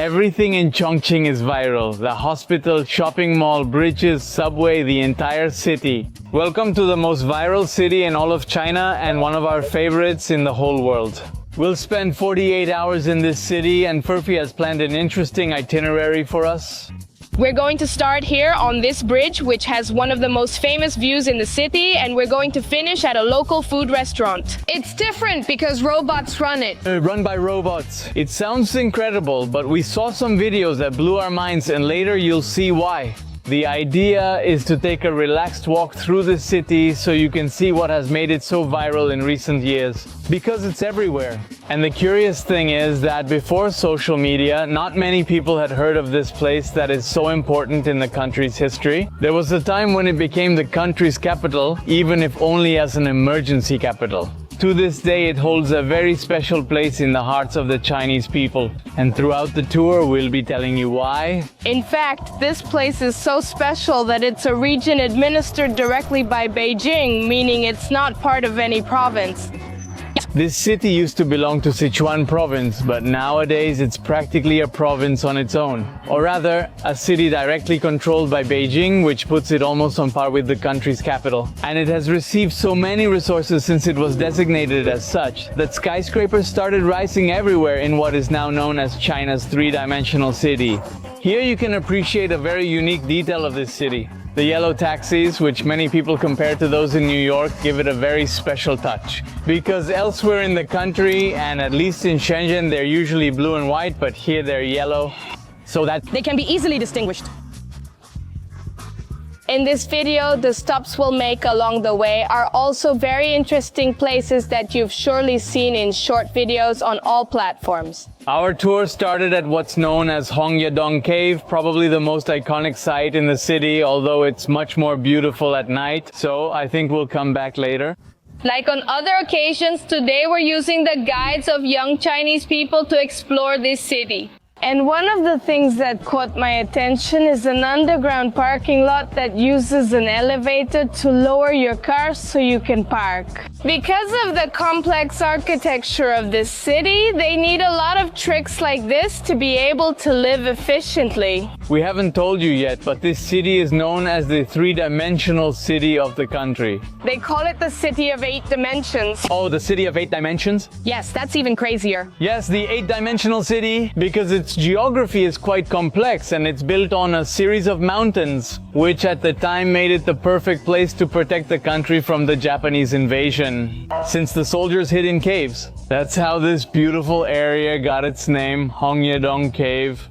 Everything in Chongqing is viral. The hospital, shopping mall, bridges, subway, the entire city. Welcome to the most viral city in all of China and one of our favorites in the whole world. We'll spend 48 hours in this city, and Furphy has planned an interesting itinerary for us. We're going to start here on this bridge, which has one of the most famous views in the city, and we're going to finish at a local food restaurant. It's different because robots run it. Run by robots. It sounds incredible, but we saw some videos that blew our minds, and later you'll see why. The idea is to take a relaxed walk through the city so you can see what has made it so viral in recent years. Because it's everywhere. And the curious thing is that before social media, not many people had heard of this place that is so important in the country's history. There was a time when it became the country's capital, even if only as an emergency capital. To this day, it holds a very special place in the hearts of the Chinese people. And throughout the tour, we'll be telling you why. In fact, this place is so special that it's a region administered directly by Beijing, meaning it's not part of any province. This city used to belong to Sichuan province, but nowadays it's practically a province on its own. Or rather, a city directly controlled by Beijing, which puts it almost on par with the country's capital. And it has received so many resources since it was designated as such, that skyscrapers started rising everywhere in what is now known as China's three-dimensional city. Here you can appreciate a very unique detail of this city. The yellow taxis, which many people compare to those in New York, give it a very special touch. Because elsewhere in the country, and at least in Shenzhen, they're usually blue and white, but here they're yellow, so that They can be easily distinguished. In this video, the stops we'll make along the way are also very interesting places that you've surely seen in short videos on all platforms. Our tour started at what's known as Hongyadong Cave, probably the most iconic site in the city, although it's much more beautiful at night, so I think we'll come back later. Like on other occasions, today we're using the guides of young Chinese people to explore this city. And one of the things that caught my attention is an underground parking lot that uses an elevator to lower your car so you can park. Because of the complex architecture of this city, they need a lot of tricks like this to be able to live efficiently. We haven't told you yet, but this city is known as the three-dimensional city of the country. They call it the City of 8 Dimensions. Oh, the city of 8 dimensions? Yes, that's even crazier. Yes, the 8-dimensional city, because its geography is quite complex and it's built on a series of mountains, which at the time made it the perfect place to protect the country from the Japanese invasion, since the soldiers hid in caves. That's how this beautiful area got its name, Hongyadong Cave.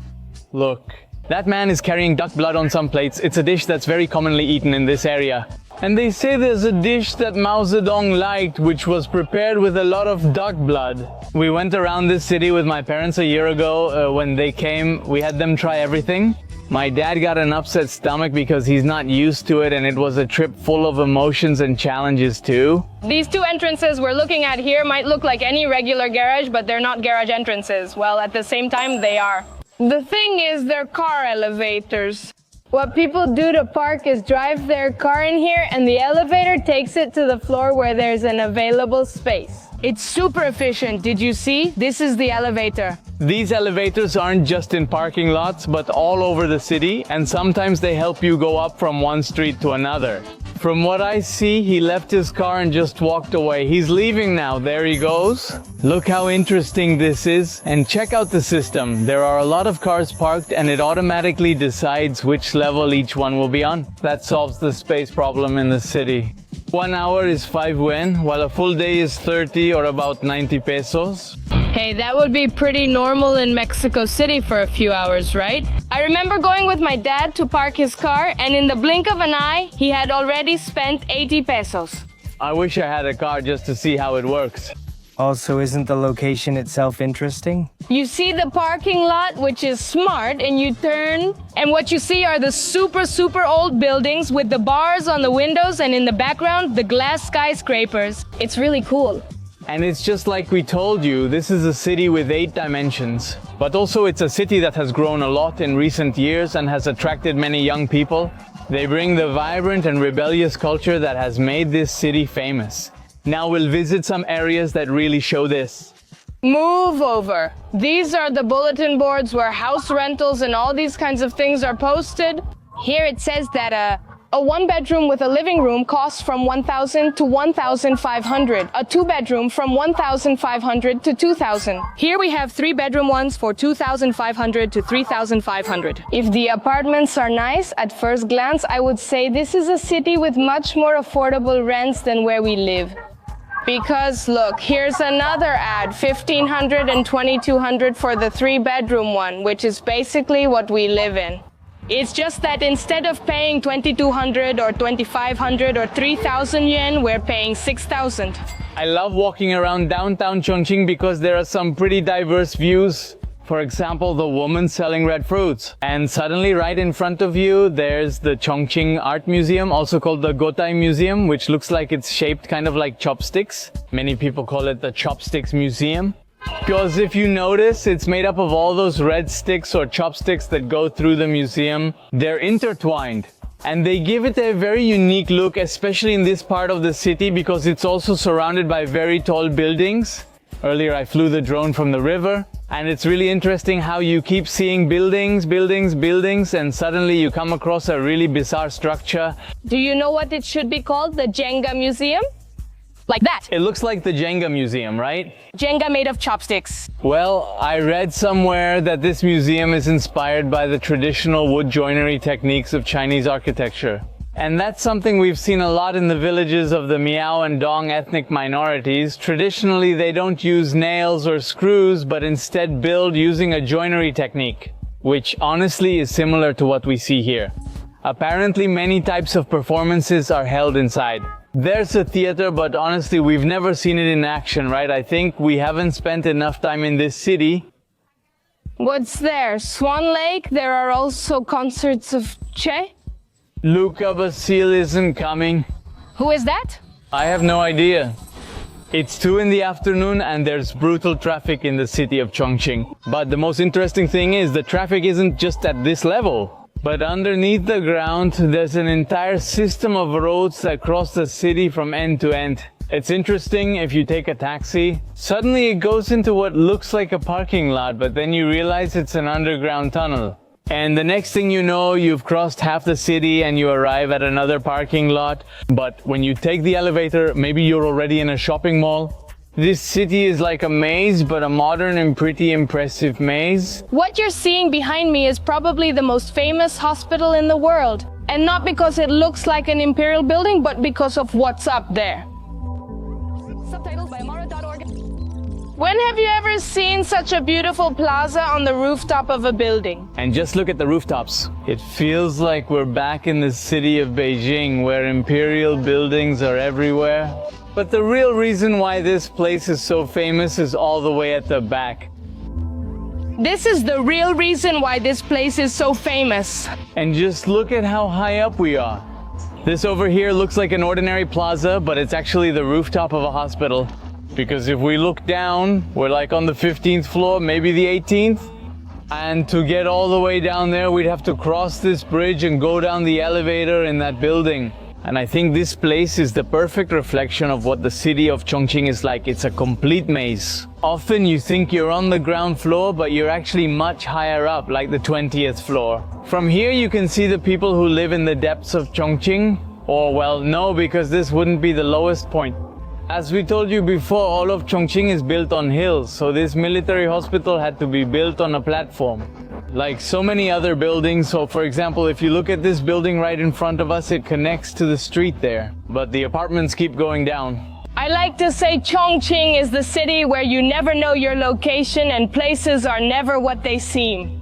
Look. That man is carrying duck blood on some plates. It's a dish that's very commonly eaten in this area. And they say there's a dish that Mao Zedong liked, which was prepared with a lot of duck blood. We went around this city with my parents a year ago. When they came, we had them try everything. My dad got an upset stomach because he's not used to it, and it was a trip full of emotions and challenges too. These two entrances we're looking at here might look like any regular garage, but they're not garage entrances. Well, at the same time, they are. The thing is, they're car elevators. What people do to park is drive their car in here, and the elevator takes it to the floor where there's an available space. It's super efficient. Did you see? This is the elevator. These elevators aren't just in parking lots, but all over the city, and sometimes they help you go up from one street to another. From what I see, he left his car and just walked away. He's leaving now. There he goes. Look how interesting this is. And check out the system. There are a lot of cars parked, and it automatically decides which level each one will be on. That solves the space problem in the city. 1 hour is 5 yuan, while a full day is 30 or about 90 pesos. Hey, that would be pretty normal in Mexico City for a few hours, right? I remember going with my dad to park his car, and in the blink of an eye, he had already spent 80 pesos. I wish I had a car just to see how it works. Also, isn't the location itself interesting? You see the parking lot, which is smart, and you turn, and what you see are the super old buildings with the bars on the windows, and in the background, the glass skyscrapers. It's really cool. And it's just like we told you, this is a city with 8 dimensions. But also it's a city that has grown a lot in recent years and has attracted many young people. They bring the vibrant and rebellious culture that has made this city famous. Now we'll visit some areas that really show this. Move over. These are the bulletin boards where house rentals and all these kinds of things are posted. Here it says that a one-bedroom with a living room costs from 1,000 to 1,500. A two-bedroom from 1,500 to 2,000. Here we have three-bedroom ones for 2,500 to 3,500. If the apartments are nice, at first glance, I would say this is a city with much more affordable rents than where we live. Because look, here's another ad, 1,500 and 2,200 for the three-bedroom one, which is basically what we live in. It's just that instead of paying 2,200 or 2,500 or 3,000 yen, we're paying 6,000. I love walking around downtown Chongqing because there are some pretty diverse views. For example, the woman selling red fruits. And suddenly right in front of you, there's the Chongqing Art Museum, also called the Gotai Museum, which looks like it's shaped kind of like chopsticks. Many people call it the Chopsticks Museum. Because if you notice, it's made up of all those red sticks or chopsticks that go through the museum. They're intertwined. And they give it a very unique look, especially in this part of the city, because it's also surrounded by very tall buildings. Earlier I flew the drone from the river, and it's really interesting how you keep seeing buildings, and suddenly you come across a really bizarre structure. Do you know what it should be called? The Jenga Museum? Like that. It looks like the Jenga Museum, right? Jenga made of chopsticks. Well, I read somewhere that this museum is inspired by the traditional wood joinery techniques of Chinese architecture. And that's something we've seen a lot in the villages of the Miao and Dong ethnic minorities. Traditionally, they don't use nails or screws, but instead build using a joinery technique, which honestly is similar to what we see here. Apparently, many types of performances are held inside. There's a theater, but honestly, we've never seen it in action, right? I think we haven't spent enough time in this city. What's there? Swan Lake? There are also concerts of Che? Luca Basile isn't coming. Who is that? I have no idea. It's 2 in the afternoon and there's brutal traffic in the city of Chongqing. But the most interesting thing is the traffic isn't just at this level. But underneath the ground, there's an entire system of roads that cross the city from end to end. It's interesting, if you take a taxi, suddenly it goes into what looks like a parking lot, but then you realize it's an underground tunnel. And the next thing you know, you've crossed half the city and you arrive at another parking lot. But when you take the elevator, maybe you're already in a shopping mall. This city is like a maze, but a modern and pretty impressive maze. What you're seeing behind me is probably the most famous hospital in the world. And not because it looks like an imperial building, but because of what's up there. Subtitles by Amara.org. When have you ever seen such a beautiful plaza on the rooftop of a building? And just look at the rooftops. It feels like we're back in the city of Beijing, where imperial buildings are everywhere. But the real reason why this place is so famous is all the way at the back. This is the real reason why this place is so famous. And just look at how high up we are. This over here looks like an ordinary plaza, but it's actually the rooftop of a hospital. Because if we look down, we're like on the 15th floor, maybe the 18th. And to get all the way down there, we'd have to cross this bridge and go down the elevator in that building. And I think this place is the perfect reflection of what the city of Chongqing is like. It's a complete maze. Often you think you're on the ground floor, but you're actually much higher up, like the 20th floor. From here you can see the people who live in the depths of Chongqing. Or well, no, because this wouldn't be the lowest point. As we told you before, all of Chongqing is built on hills, so this military hospital had to be built on a platform. Like so many other buildings, so for example, if you look at this building right in front of us, it connects to the street there. But the apartments keep going down. I like to say Chongqing is the city where you never know your location and places are never what they seem.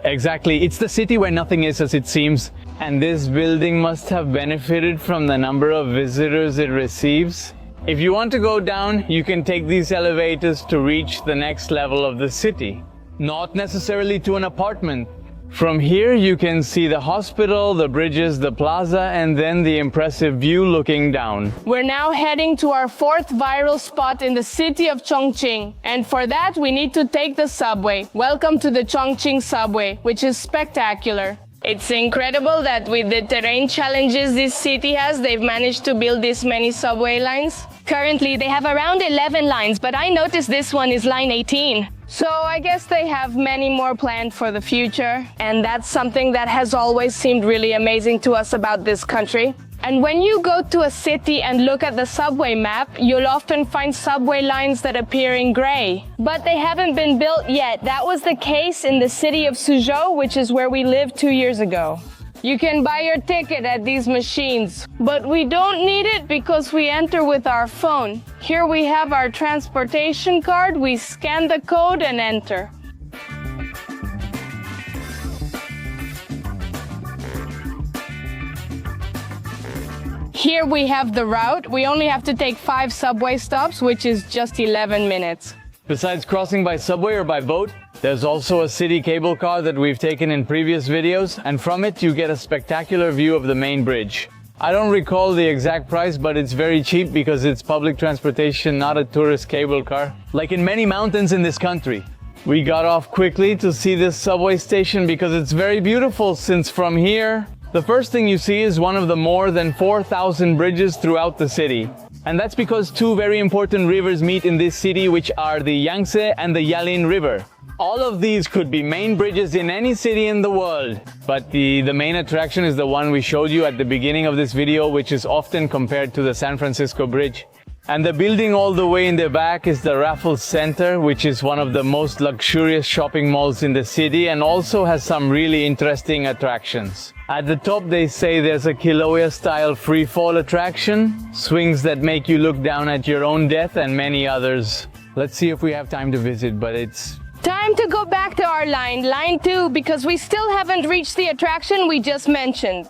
Exactly, it's the city where nothing is as it seems. And this building must have benefited from the number of visitors it receives. If you want to go down, you can take these elevators to reach the next level of the city. Not necessarily to an apartment. From here you can see the hospital, the bridges, the plaza, and then the impressive view looking down. We're now heading to our 4th viral spot in the city of Chongqing. And for that we need to take the subway. Welcome to the Chongqing subway, which is spectacular. It's incredible that with the terrain challenges this city has, they've managed to build this many subway lines. Currently, they have around 11 lines, but I noticed this one is line 18. So I guess they have many more planned for the future. And that's something that has always seemed really amazing to us about this country. And when you go to a city and look at the subway map, you'll often find subway lines that appear in gray. But they haven't been built yet. That was the case in the city of Suzhou, which is where we lived 2 years ago. You can buy your ticket at these machines, but we don't need it because we enter with our phone. Here we have our transportation card, we scan the code and enter. Here we have the route. We only have to take 5 subway stops, which is just 11 minutes. Besides crossing by subway or by boat, there's also a city cable car that we've taken in previous videos, and from it you get a spectacular view of the main bridge. I don't recall the exact price, but it's very cheap because it's public transportation, not a tourist cable car, like in many mountains in this country. We got off quickly to see this subway station because it's very beautiful, since from here, the first thing you see is one of the more than 4,000 bridges throughout the city. And that's because 2 very important rivers meet in this city, which are the Yangtze and the Yalin River. All of these could be main bridges in any city in the world, but the main attraction is the one we showed you at the beginning of this video, which is often compared to the San Francisco Bridge. And the building all the way in the back is the Raffles Center, which is one of the most luxurious shopping malls in the city and also has some really interesting attractions. At the top they say there's a Kilauea-style free-fall attraction, swings that make you look down at your own death, and many others. Let's see if we have time to visit, but it's Time to go back to our line 2, because we still haven't reached the attraction we just mentioned.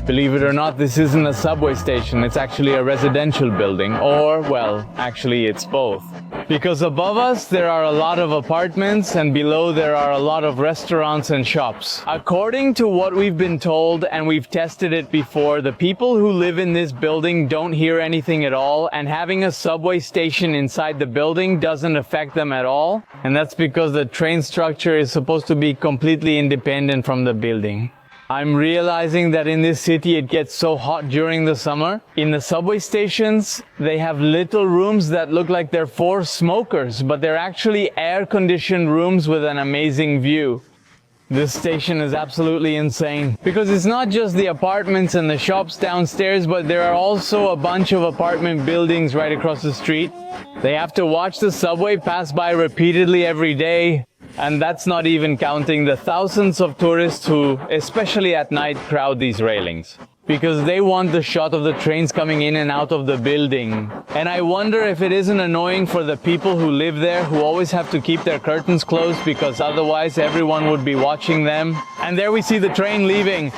Believe it or not, this isn't a subway station, it's actually a residential building, or, well, actually it's both. Because above us there are a lot of apartments and below there are a lot of restaurants and shops. According to what we've been told, and we've tested it before, the people who live in this building don't hear anything at all, and having a subway station inside the building doesn't affect them at all. And that's because the train structure is supposed to be completely independent from the building. I'm realizing that in this city it gets so hot during the summer. In the subway stations, they have little rooms that look like they're for smokers, but they're actually air-conditioned rooms with an amazing view. This station is absolutely insane, because it's not just the apartments and the shops downstairs, but there are also a bunch of apartment buildings right across the street. They have to watch the subway pass by repeatedly every day. And that's not even counting the thousands of tourists who, especially at night, crowd these railings. Because they want the shot of the trains coming in and out of the building. And I wonder if it isn't annoying for the people who live there, who always have to keep their curtains closed because otherwise everyone would be watching them. And there we see the train leaving.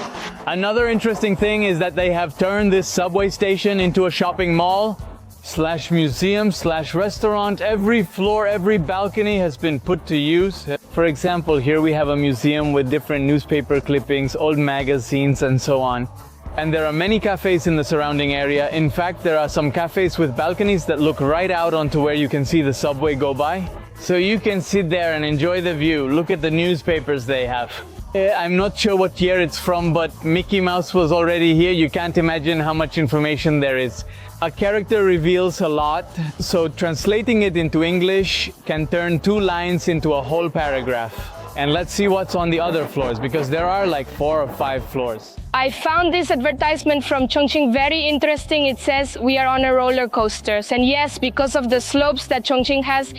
Another interesting thing is that they have turned this subway station into a shopping mall. / museum / restaurant. Every floor, every balcony has been put to use. For example, here we have a museum with different newspaper clippings, old magazines, and so on. And there are many cafes in the surrounding area. In fact, there are some cafes with balconies that look right out onto where you can see the subway go by. So you can sit there and enjoy the view. Look at the newspapers they have. I'm not sure what year it's from, but Mickey Mouse was already here. You can't imagine how much information there is. A character reveals a lot, so translating it into English can turn 2 lines into a whole paragraph. And let's see what's on the other floors, because there are like 4 or 5 floors. I found this advertisement from Chongqing very interesting. It says we are on a roller coasters. And yes, because of the slopes that Chongqing has,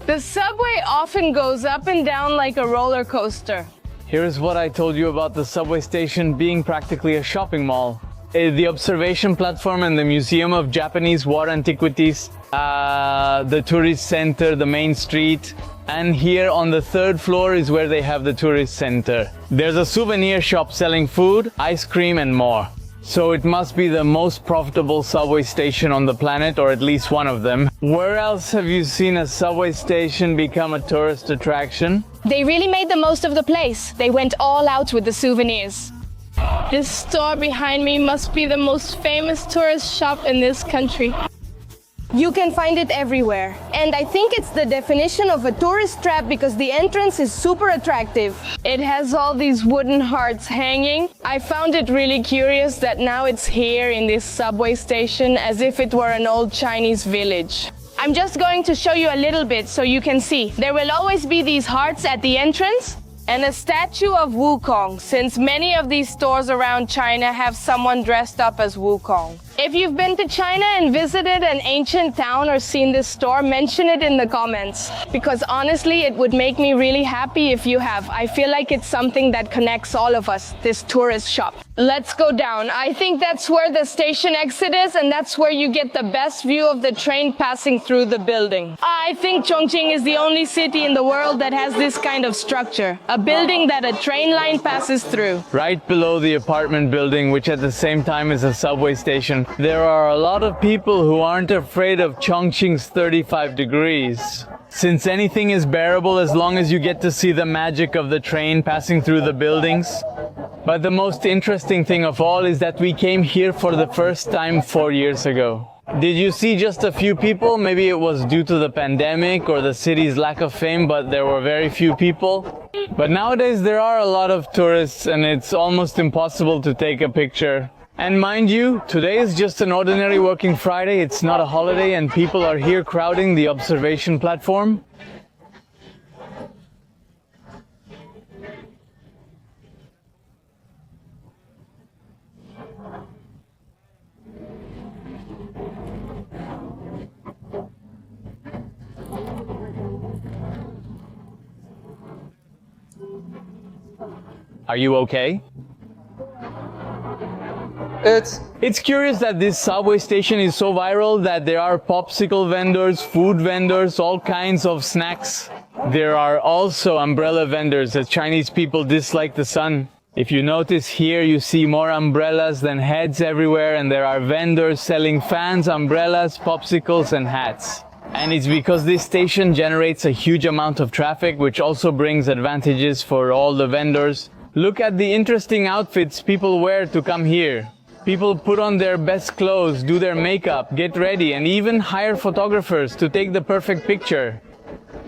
the subway often goes up and down like a roller coaster. Here's what I told you about the subway station being practically a shopping mall. The observation platform and the Museum of Japanese War Antiquities, the tourist center, the main street, and here on the 3rd floor is where they have the tourist center. There's a souvenir shop selling food, ice cream, and more. So it must be the most profitable subway station on the planet, or at least one of them. Where else have you seen a subway station become a tourist attraction? they really made the most of the place. They went all out with the souvenirs. This store behind me must be the most famous tourist shop in this country. You can find it everywhere. And I think it's the definition of a tourist trap because the entrance is super attractive. It has all these wooden hearts hanging. I found it really curious that now it's here in this subway station as if it were an old Chinese village. I'm just going to show you a little bit so you can see. There will always be these hearts at the entrance and a statue of Wukong, since many of these stores around China have someone dressed up as Wukong. If you've been to China and visited an ancient town or seen this store, mention it in the comments. Because honestly, it would make me really happy if you have. I feel like it's something that connects all of us, this tourist shop. Let's go down. I think that's where the station exit is, and that's where you get the best view of the train passing through the building. I think Chongqing is the only city in the world that has this kind of structure. A building that a train line passes through. Right below the apartment building, which at the same time is a subway station, there are a lot of people who aren't afraid of Chongqing's 35 degrees. Since anything is bearable as long as you get to see the magic of the train passing through the buildings. But the most interesting thing of all is that we came here for the first time 4 years ago. Did you see just a few people? Maybe it was due to the pandemic or the city's lack of fame, but there were very few people. But nowadays there are a lot of tourists and it's almost impossible to take a picture. And mind you, today is just an ordinary working Friday, it's not a holiday, and people are here crowding the observation platform. Are you okay? It's curious that this subway station is so viral that there are popsicle vendors, food vendors, all kinds of snacks. There are also umbrella vendors as Chinese people dislike the sun. If you notice here, you see more umbrellas than heads everywhere, and there are vendors selling fans, umbrellas, popsicles and hats. And it's because this station generates a huge amount of traffic, which also brings advantages for all the vendors. Look at the interesting outfits people wear to come here. People put on their best clothes, do their makeup, get ready, and even hire photographers to take the perfect picture.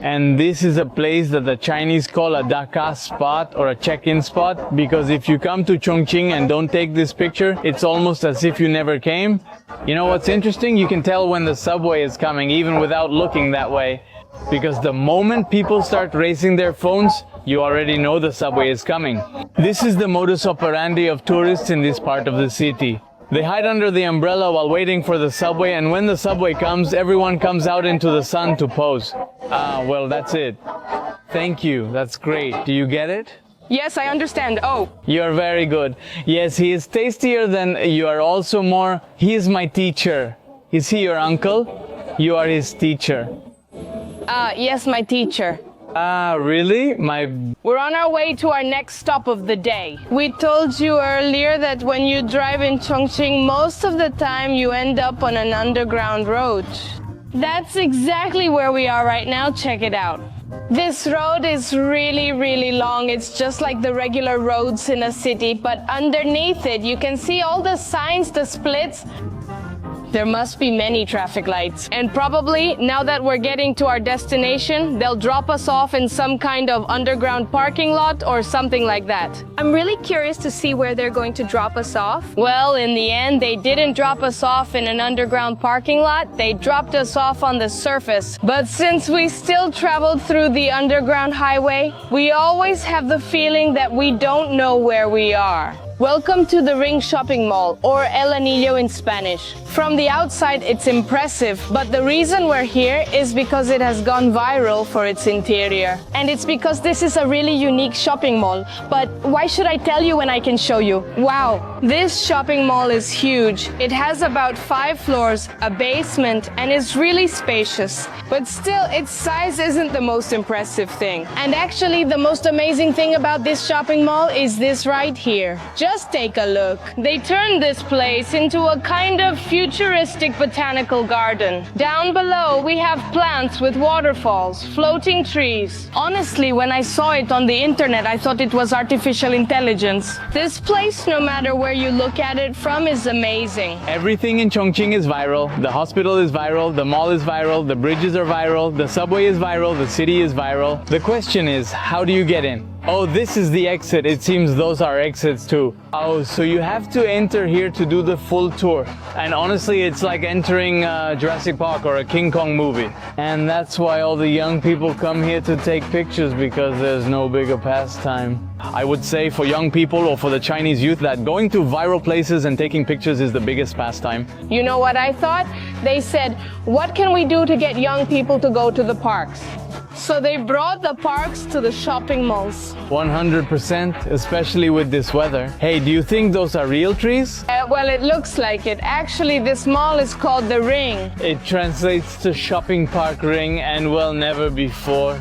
And this is a place that the Chinese call a Daka spot or a check-in spot, because if you come to Chongqing and don't take this picture, it's almost as if you never came. You know what's interesting? You can tell when the subway is coming even without looking that way. Because the moment people start raising their phones, you already know the subway is coming. This is the modus operandi of tourists in this part of the city. They hide under the umbrella while waiting for the subway, and when the subway comes, everyone comes out into the sun to pose. Well, that's it. Thank you, that's great. Do you get it? Yes, I understand. Oh. You're very good. Yes, he is tastier than you are also more. He is my teacher. Is he your uncle? You are his teacher. Yes, my teacher. Really? We're on our way to our next stop of the day. We told you earlier that when you drive in Chongqing, most of the time you end up on an underground road. That's exactly where we are right now. Check it out. This road is really, really long. It's just like the regular roads in a city, but underneath it, you can see all the signs, the splits. There must be many traffic lights. And probably, now that we're getting to our destination, they'll drop us off in some kind of underground parking lot or something like that. I'm really curious to see where they're going to drop us off. Well, in the end, they didn't drop us off in an underground parking lot. They dropped us off on the surface. But since we still traveled through the underground highway, we always have the feeling that we don't know where we are. Welcome to the Ring Shopping Mall, or El Anillo in Spanish. From the outside, it's impressive, but the reason we're here is because it has gone viral for its interior. And it's because this is a really unique shopping mall. But why should I tell you when I can show you? Wow, this shopping mall is huge. It has about 5 floors, a basement, and is really spacious. But still, its size isn't the most impressive thing. And actually, the most amazing thing about this shopping mall is this right here. Just take a look. They turned this place into a kind of futuristic botanical garden. Down below, we have plants with waterfalls, floating trees. Honestly, when I saw it on the internet, I thought it was artificial intelligence. This place, no matter where you look at it from is amazing. Everything in Chongqing is viral. The hospital is viral, the mall is viral, the bridges are viral, the subway is viral, the city is viral. The question is, how do you get in? Oh, this is the exit. It seems those are exits too. Oh, so you have to enter here to do the full tour. And honestly, it's like entering Jurassic Park or a King Kong movie. And that's why all the young people come here to take pictures, because there's no bigger pastime. I would say for young people or for the Chinese youth that going to viral places and taking pictures is the biggest pastime. You know what I thought? They said, what can we do to get young people to go to the parks? So they brought the parks to the shopping malls. 100%, especially with this weather. Hey, do you think those are real trees? Well, it looks like it. Actually, this mall is called The Ring. It translates to shopping park ring, and well, never before.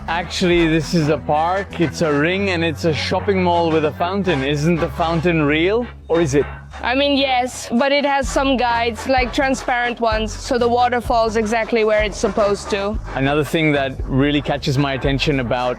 Actually, this is a park, it's a ring, and it's a shopping mall with a fountain. Isn't the fountain real? Or is it? I mean, yes, but it has some guides, like transparent ones, so the water falls exactly where it's supposed to. Another thing that really catches my attention about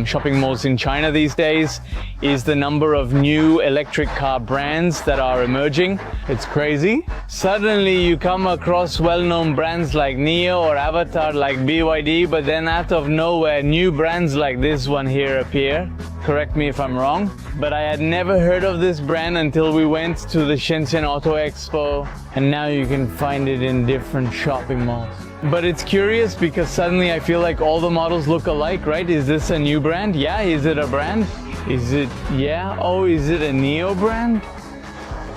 shopping malls in China these days is the number of new electric car brands that are emerging. It's crazy. Suddenly you come across well-known brands like Neo or Avatar like BYD, but then out of nowhere new brands like this one here appear. Correct me if I'm wrong, but I had never heard of this brand until we went to the Shenzhen Auto Expo, and now you can find it in different shopping malls. But it's curious because suddenly I feel like all the models look alike, right? Is this a new brand? Yeah, is it a brand? Is it, yeah? Oh, is it a Neo brand?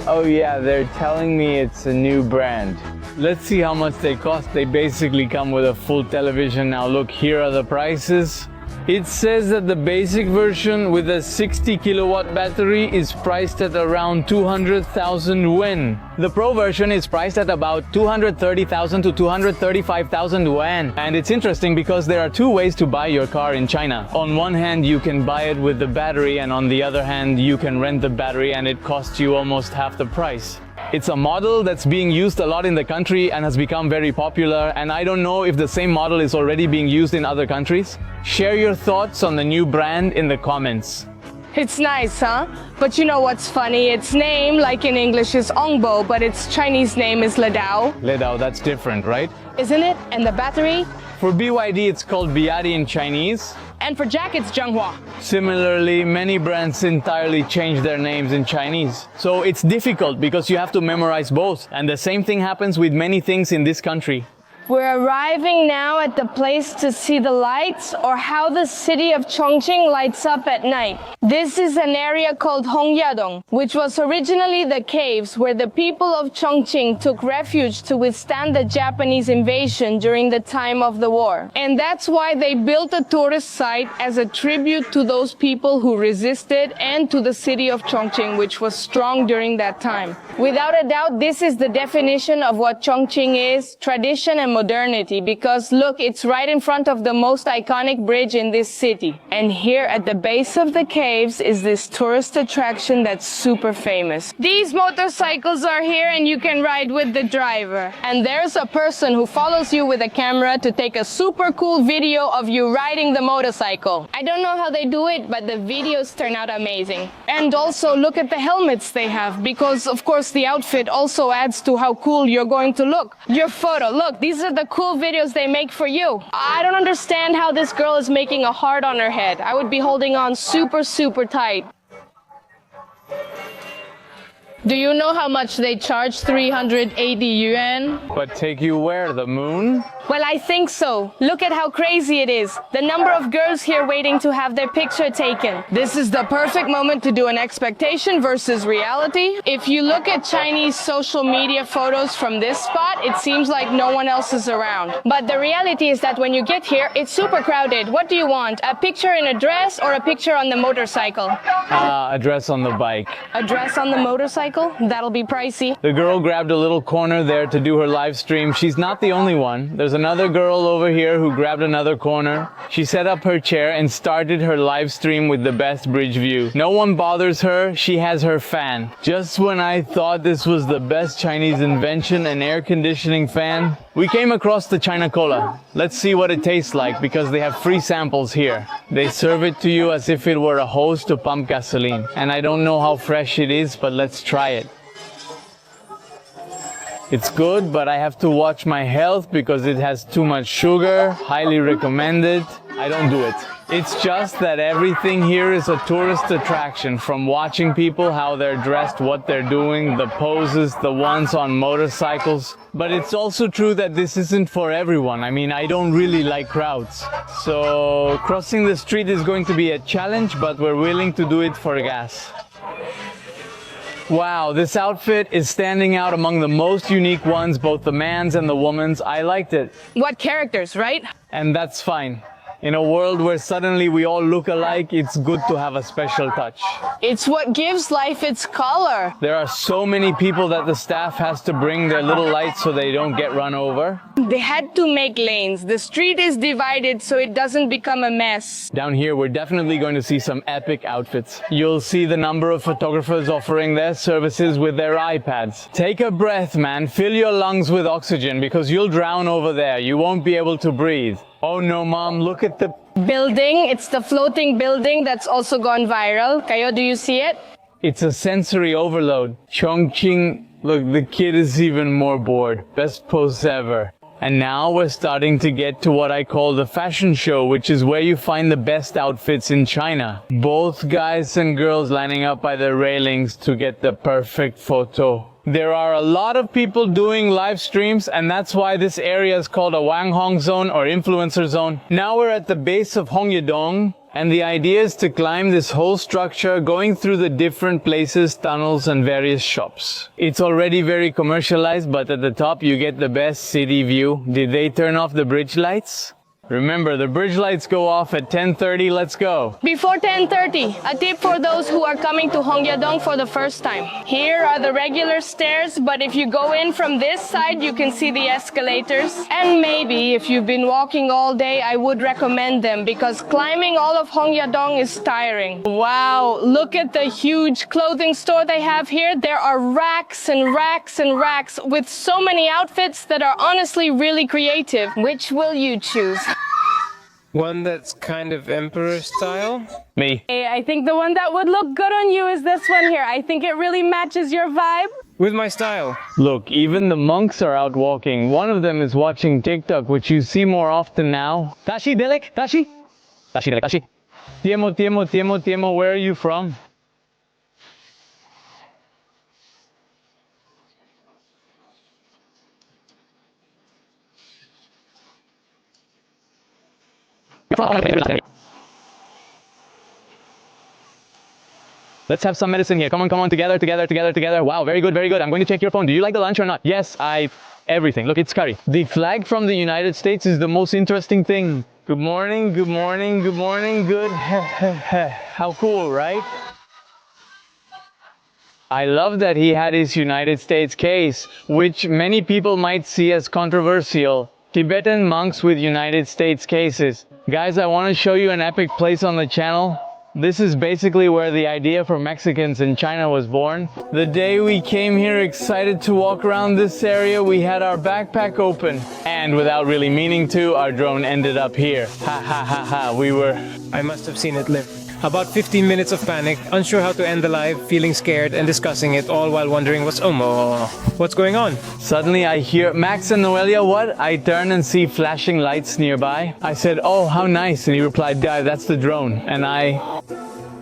Oh yeah, they're telling me it's a new brand. Let's see how much they cost. They basically come with a full television. Now look, here are the prices. It says that the basic version with a 60 kilowatt battery is priced at around 200,000 yuan. The Pro version is priced at about 230,000 to 235,000 yuan. And it's interesting because there are two ways to buy your car in China. On one hand, you can buy it with the battery, and on the other hand, you can rent the battery, and it costs you almost half the price. It's a model that's being used a lot in the country and has become very popular, and I don't know if the same model is already being used in other countries. Share your thoughts on the new brand in the comments. It's nice, huh? But you know what's funny? Its name, like in English, is Ongbo, but its Chinese name is Ledao. Ledao, that's different, right? Isn't it? And the battery? For BYD, it's called Biadi in Chinese. And for Jack, it's Zhenghua. Similarly, many brands entirely change their names in Chinese. So it's difficult because you have to memorize both. And the same thing happens with many things in this country. We're arriving now at the place to see the lights, or how the city of Chongqing lights up at night. This is an area called Hongyadong, which was originally the caves where the people of Chongqing took refuge to withstand the Japanese invasion during the time of the war. And that's why they built a tourist site as a tribute to those people who resisted and to the city of Chongqing, which was strong during that time. Without a doubt, this is the definition of what Chongqing is: tradition and modernity, because look, it's right in front of the most iconic bridge in this city. And here at the base of the caves is this tourist attraction that's super famous. These motorcycles are here and you can ride with the driver. And there's a person who follows you with a camera to take a super cool video of you riding the motorcycle. I don't know how they do it, but the videos turn out amazing. And also look at the helmets they have, because of course the outfit also adds to how cool you're going to look. Your photo, look, these are the cool videos they make for you. I don't understand how this girl is making a heart on her head. I would be holding on super tight. Do you know how much they charge? 380 yuan? But take you where? The moon? Well, I think so. Look at how crazy it is. The number of girls here waiting to have their picture taken. This is the perfect moment to do an expectation versus reality. If you look at Chinese social media photos from this spot, it seems like no one else is around. But the reality is that when you get here, it's super crowded. What do you want? A picture in a dress or a picture on the motorcycle? A dress on the bike. A dress on the motorcycle? motorcycle. That'll be pricey. The girl grabbed a little corner there to do her live stream. She's not the only one. There's another girl over here who grabbed another corner. She set up her chair and started her live stream with the best bridge view. No one bothers her. She has her fan. Just when I thought this was the best Chinese invention, an air conditioning fan, we came across the China Cola. Let's see what it tastes like because they have free samples here. They serve it to you as if it were a hose to pump gasoline. And I don't know how fresh it is, but let's try it. It's good, but I have to watch my health because it has too much sugar. Highly recommended. I don't do it. It's just that everything here is a tourist attraction, from watching people, how they're dressed, what they're doing, the poses, the ones on motorcycles. But it's also true that this isn't for everyone. I mean, I don't really like crowds. So crossing the street is going to be a challenge, but we're willing to do it for gas. Wow, this outfit is standing out among the most unique ones, both the man's and the woman's. I liked it. What characters, right? And that's fine. In a world where suddenly we all look alike, it's good to have a special touch. It's what gives life its color. There are so many people that the staff has to bring their little lights so they don't get run over. They had to make lanes. The street is divided so it doesn't become a mess. Down here, we're definitely going to see some epic outfits. You'll see the number of photographers offering their services with their iPads. Take a breath, man. Fill your lungs with oxygen because you'll drown over there. You won't be able to breathe. Oh no, Mom, look at the Building, it's the floating building that's also gone viral. Kayo, do you see it? It's a sensory overload. Chongqing, look, the kid is even more bored. Best pose ever. And now we're starting to get to what I call the fashion show, which is where you find the best outfits in China. Both guys and girls lining up by the railings to get the perfect photo. There are a lot of people doing live streams, and that's why this area is called a Wang Hong zone or influencer zone. Now we're at the base of Hongyadong, and the idea is to climb this whole structure, going through the different places, tunnels, and various shops. It's already very commercialized, but at the top you get the best city view. Did they turn off the bridge lights? Remember, the bridge lights go off at 10:30. Let's go. Before 10:30, a tip for those who are coming to Hongyadong for the first time. Here are the regular stairs, but if you go in from this side, you can see the escalators. And maybe if you've been walking all day, I would recommend them because climbing all of Hongyadong is tiring. Wow, look at the huge clothing store they have here. There are racks and racks and racks with so many outfits that are honestly really creative. Which will you choose? One that's kind of emperor style? Me. I think the one that would look good on you is this one here. I think it really matches your vibe. With my style. Look, even the monks are out walking. One of them is watching TikTok, which you see more often now. Tashi, Dilek, Tashi? Tashi, Dilek, Tashi. Tiemo, where are you from? Let's have some medicine here. Come on, together. Wow, very good. I'm going to check your phone. Do you like the lunch or not? Yes, everything. Look, it's curry. The flag from the United States is the most interesting thing. Good morning. Good. How cool, right? I love that he had his United States case, which many people might see as controversial. Tibetan monks with United States cases. Guys, I want to show you an epic place on the channel. This is basically where the idea for Mexicans in China was born. The day we came here excited to walk around this area, we had our backpack open. And without really meaning to, our drone ended up here. I must have seen it live. About 15 minutes of panic, unsure how to end the live, feeling scared and discussing it, all while wondering what's going on. Suddenly I hear, Max and Noelia, what? I turn and see flashing lights nearby. I said, oh, how nice. And he replied, Dad, that's the drone. And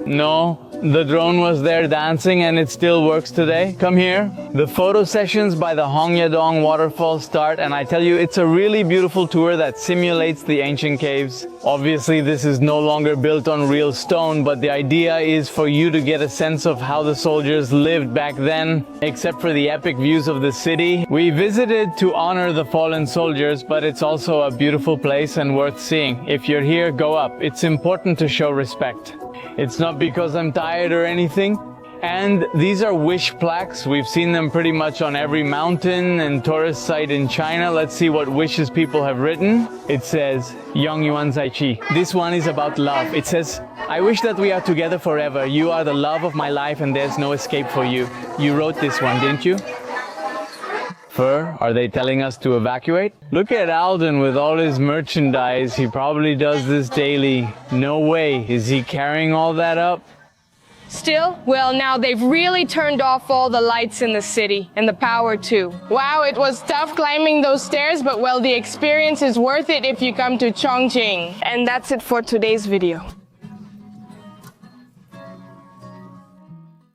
no, the drone was there dancing and it still works today. Come here. The photo sessions by the Hongyadong waterfall start, and I tell you, it's a really beautiful tour that simulates the ancient caves. Obviously, this is no longer built on real stone, but the idea is for you to get a sense of how the soldiers lived back then, except for the epic views of the city. We visited to honor the fallen soldiers, but it's also a beautiful place and worth seeing. If you're here, go up. It's important to show respect. It's not because I'm tired or anything. And these are wish plaques. We've seen them pretty much on every mountain and tourist site in China. Let's see what wishes people have written. It says, Yang Yuan Zai Chi. This one is about love. It says, I wish that we are together forever. You are the love of my life and there's no escape for you. You wrote this one, didn't you? Fur, are they telling us to evacuate? Look at Alden with all his merchandise. He probably does this daily. No way. Is he carrying all that up? Still, well, now they've really turned off all the lights in the city, and the power too. Wow, it was tough climbing those stairs, but well, the experience is worth it if you come to Chongqing. And that's it for today's video.